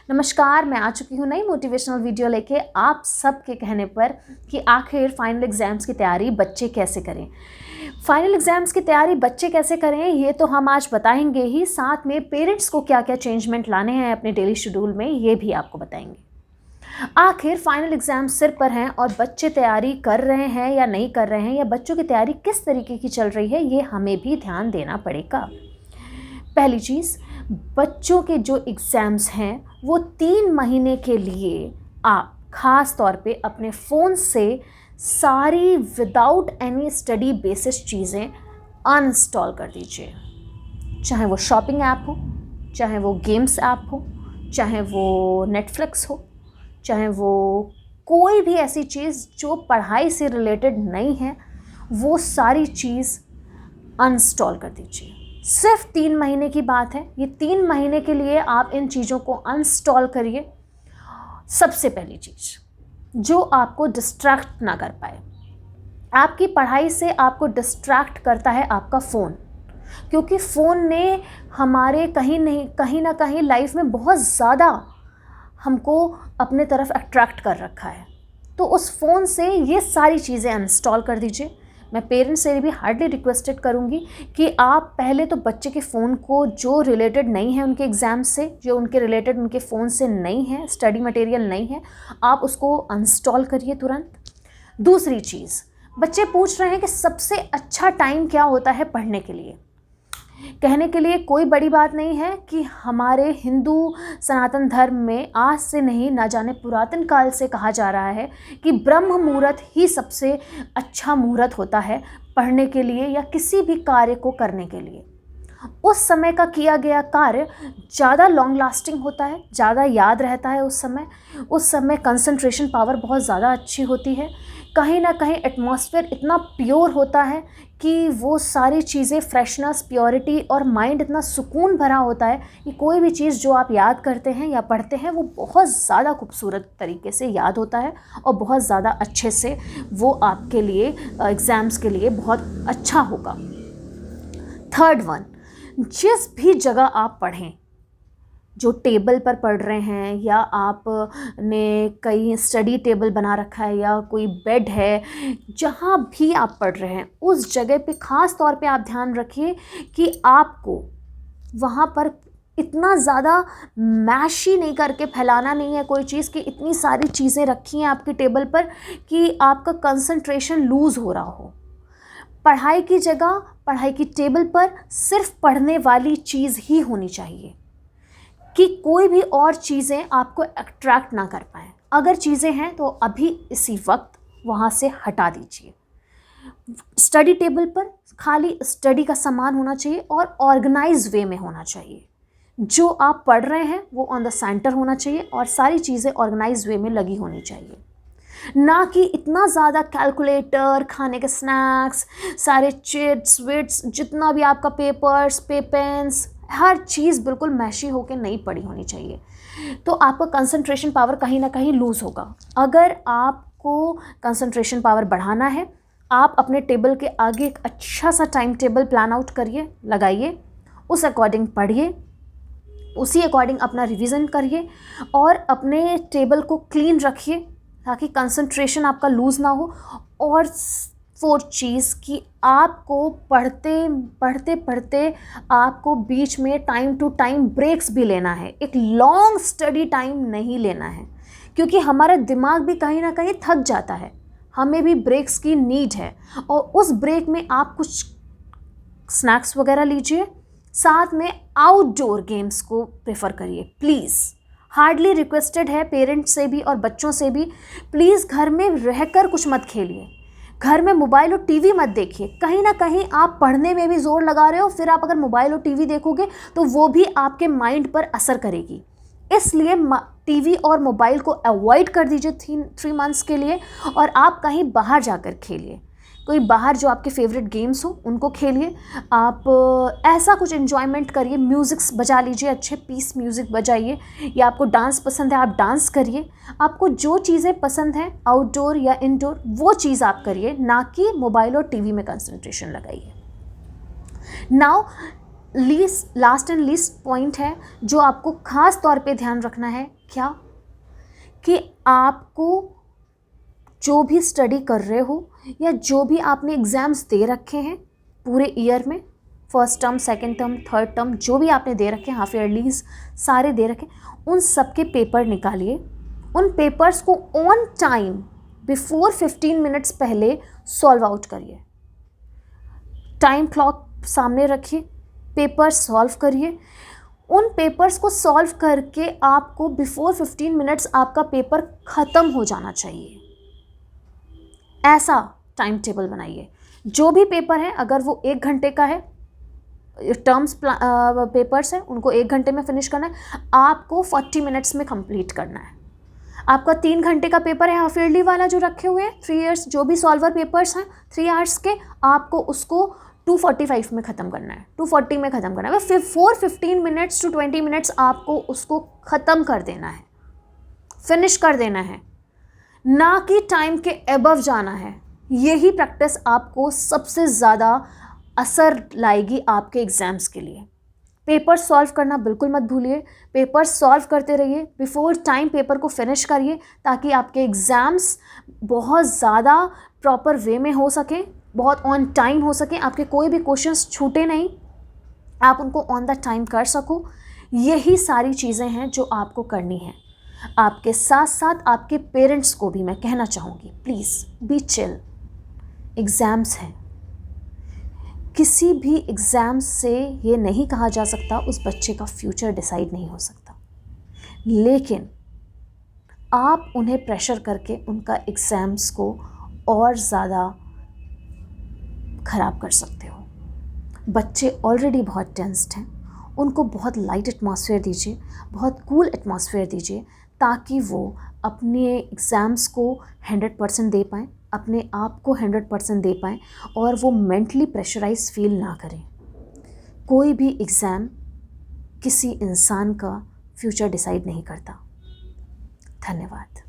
नमस्कार, मैं आ चुकी हूँ नई मोटिवेशनल वीडियो लेके आप सबके कहने पर कि आखिर फाइनल एग्ज़ाम्स की तैयारी बच्चे कैसे करें। फाइनल एग्ज़ाम्स की तैयारी बच्चे कैसे करें ये तो हम आज बताएंगे ही, साथ में पेरेंट्स को क्या क्या चेंजमेंट लाने हैं अपने डेली शेड्यूल में ये भी आपको बताएंगे। आखिर फाइनल एग्ज़ाम सिर पर हैं और बच्चे तैयारी कर रहे हैं या नहीं कर रहे हैं, या बच्चों की तैयारी किस तरीके की चल रही है, ये हमें भी ध्यान देना पड़ेगा। पहली चीज़, बच्चों के जो एग्ज़ाम्स हैं वो 3 महीने के लिए आप ख़ास तौर पे अपने फ़ोन से सारी विदाउट एनी स्टडी बेसिस चीज़ें अनइंस्टॉल कर दीजिए। चाहे वो शॉपिंग ऐप हो, चाहे वो गेम्स ऐप हो, चाहे वो नेटफ्लिक्स हो, चाहे वो कोई भी ऐसी चीज़ जो पढ़ाई से रिलेटेड नहीं है, वो सारी चीज़ अनइंस्टॉल कर दीजिए। सिर्फ 3 महीने की बात है। ये 3 महीने के लिए आप इन चीज़ों को अनइंस्टॉल करिए। सबसे पहली चीज़ जो आपको डिस्ट्रैक्ट ना कर पाए, आपकी पढ़ाई से आपको डिस्ट्रैक्ट करता है आपका फ़ोन, क्योंकि फ़ोन ने हमारे कहीं ना कहीं लाइफ में बहुत ज़्यादा हमको अपने तरफ अट्रैक्ट कर रखा है। तो उस फ़ोन से ये सारी चीज़ें अनइंस्टॉल कर दीजिए। मैं पेरेंट्स से भी हार्डली रिक्वेस्टेड करूँगी कि आप पहले तो बच्चे के फ़ोन को जो रिलेटेड नहीं है उनके एग्ज़ाम से, जो उनके रिलेटेड उनके फ़ोन से नहीं है, स्टडी मटेरियल नहीं है, आप उसको अनइंस्टॉल करिए तुरंत। दूसरी चीज़, बच्चे पूछ रहे हैं कि सबसे अच्छा टाइम क्या होता है पढ़ने के लिए। कहने के लिए कोई बड़ी बात नहीं है कि हमारे हिंदू सनातन धर्म में आज से नहीं, ना जाने पुरातन काल से कहा जा रहा है कि ब्रह्म मुहूर्त ही सबसे अच्छा मुहूर्त होता है पढ़ने के लिए या किसी भी कार्य को करने के लिए। उस समय का किया गया कार्य ज़्यादा लॉन्ग लास्टिंग होता है, ज़्यादा याद रहता है। उस समय कंसंट्रेशन पावर बहुत ज़्यादा अच्छी होती है। कहीं ना कहीं एटमॉस्फेयर इतना प्योर होता है कि वो सारी चीज़ें, फ्रेशनेस, प्योरिटी और माइंड इतना सुकून भरा होता है कि कोई भी चीज़ जो आप याद करते हैं या पढ़ते हैं वो बहुत ज़्यादा खूबसूरत तरीके से याद होता है और बहुत ज़्यादा अच्छे से वो आपके लिए एग्ज़ाम्स के लिए बहुत अच्छा होगा। थर्ड वन, जिस भी जगह आप पढ़ें, जो टेबल पर पढ़ रहे हैं या आपने कहीं स्टडी टेबल बना रखा है या कोई बेड है, जहाँ भी आप पढ़ रहे हैं उस जगह पे ख़ास तौर पे आप ध्यान रखिए कि आपको वहाँ पर इतना ज़्यादा मैशी नहीं करके फैलाना नहीं है कोई चीज़ कि इतनी सारी चीज़ें रखी हैं आपकी टेबल पर कि आपका कंसंट्रेशन लूज़ हो रहा हो। पढ़ाई की जगह, पढ़ाई की टेबल पर सिर्फ पढ़ने वाली चीज़ ही होनी चाहिए कि कोई भी और चीज़ें आपको अट्रैक्ट ना कर पाएँ। अगर चीज़ें हैं तो अभी इसी वक्त वहाँ से हटा दीजिए। स्टडी टेबल पर खाली स्टडी का सामान होना चाहिए और ऑर्गेनाइज वे में होना चाहिए। जो आप पढ़ रहे हैं वो ऑन द सेंटर होना चाहिए और सारी चीज़ें ऑर्गेनाइज वे में लगी होनी चाहिए, ना कि इतना ज़्यादा कैलकुलेटर, खाने के स्नैक्स, सारे चिट्स विट्स, जितना भी आपका पेपर्स, पेन्स, हर चीज़ बिल्कुल मैशी होकर नहीं पड़ी होनी चाहिए। तो आपका कंसंट्रेशन पावर कहीं ना कहीं लूज़ होगा। अगर आपको कंसंट्रेशन पावर बढ़ाना है, आप अपने टेबल के आगे एक अच्छा सा टाइम टेबल प्लान आउट करिए, लगाइए, उस अकॉर्डिंग पढ़िए, उसी अकॉर्डिंग अपना रिवीजन करिए और अपने टेबल को क्लीन रखिए ताकि कंसंट्रेशन आपका लूज़ ना हो। और फोर्थ चीज़ कि आपको पढ़ते पढ़ते आपको बीच में टाइम टू टाइम ब्रेक्स भी लेना है। एक लॉन्ग स्टडी टाइम नहीं लेना है, क्योंकि हमारा दिमाग भी कहीं ना कहीं थक जाता है, हमें भी ब्रेक्स की नीड है। और उस ब्रेक में आप कुछ स्नैक्स वगैरह लीजिए, साथ में आउटडोर गेम्स को प्रेफर करिए प्लीज़। हार्डली रिक्वेस्टेड है पेरेंट्स से भी और बच्चों से भी, प्लीज़ घर में रहकर कुछ मत खेलिए, घर में मोबाइल और टीवी मत देखिए। कहीं ना कहीं आप पढ़ने में भी जोर लगा रहे हो, फिर आप अगर मोबाइल और टीवी देखोगे तो वो भी आपके माइंड पर असर करेगी। इसलिए टीवी और मोबाइल को अवॉइड कर दीजिए 3 मंथ्स के लिए और आप कहीं बाहर जाकर खेलिए। कोई बाहर जो आपके फेवरेट गेम्स हो उनको खेलिए। आप ऐसा कुछ एंजॉयमेंट करिए, म्यूज़िक्स बजा लीजिए, अच्छे पीस म्यूज़िक बजाइए, या आपको डांस पसंद है आप डांस करिए। आपको जो चीज़ें पसंद हैं आउटडोर या इनडोर वो चीज़ आप करिए, ना कि मोबाइल और टीवी में कंसंट्रेशन लगाइए। Now last and least point है जो आपको खास तौर पे ध्यान रखना है, क्या कि आपको जो भी स्टडी कर रहे हो या जो भी आपने एग्ज़ाम्स दे रखे हैं पूरे ईयर में, first term, second term, third term, जो भी आपने दे रखे हैं, हाफ ईयरलीज सारे दे रखे, उन सब के पेपर निकालिए। उन पेपर्स को ऑन टाइम बिफोर 15 मिनट्स पहले सॉल्व आउट करिए। टाइम क्लॉक सामने रखिए, पेपर सॉल्व करिए। उन पेपर्स को सॉल्व करके आपको बिफोर 15 मिनट्स आपका पेपर ख़त्म हो जाना चाहिए। ऐसा टाइम टेबल बनाइए। जो भी पेपर है, अगर वो 1 घंटे का है, टर्म्स पेपर्स हैं, उनको 1 घंटे में फिनिश करना है, आपको 40 मिनट्स में कंप्लीट करना है। आपका 3 घंटे का पेपर है हाफ ईयरली वाला जो रखे हुए हैं, 3 इयर्स जो भी सॉल्वर पेपर्स हैं 3 आवर्स के, आपको उसको 2:45 में ख़त्म करना है, 2:40 में ख़त्म करना है। फिर 15 मिनट्स टू 20 मिनट्स आपको उसको ख़त्म कर देना है, फिनिश कर देना है, ना कि टाइम के अबव जाना है। यही प्रैक्टिस आपको सबसे ज़्यादा असर लाएगी आपके एग्ज़ाम्स के लिए। पेपर सॉल्व करना बिल्कुल मत भूलिए। पेपर सॉल्व करते रहिए, बिफोर टाइम पेपर को फिनिश करिए, ताकि आपके एग्ज़ाम्स बहुत ज़्यादा प्रॉपर वे में हो सकें, बहुत ऑन टाइम हो सकें, आपके कोई भी क्वेश्चंस छूटे नहीं, आप उनको ऑन द टाइम कर सको। यही सारी चीज़ें हैं जो आपको करनी है। आपके साथ साथ आपके पेरेंट्स को भी मैं कहना चाहूँगी, प्लीज़ बी चिल। एग्ज़ाम्स हैं, किसी भी एग्ज़ाम से ये नहीं कहा जा सकता उस बच्चे का फ्यूचर डिसाइड नहीं हो सकता, लेकिन आप उन्हें प्रेशर करके उनका एग्ज़ाम्स को और ज़्यादा ख़राब कर सकते हो। बच्चे ऑलरेडी बहुत टेंस्ड हैं, उनको बहुत लाइट एटमॉस्फेयर दीजिए, बहुत कूल एटमॉस्फेयर दीजिए, ताकि वो अपने एग्ज़ाम्स को 100% दे पाएँ, अपने आप को 100% दे पाएँ और वो मेंटली प्रेशराइज फील ना करें। कोई भी एग्ज़ाम किसी इंसान का फ्यूचर डिसाइड नहीं करता। धन्यवाद।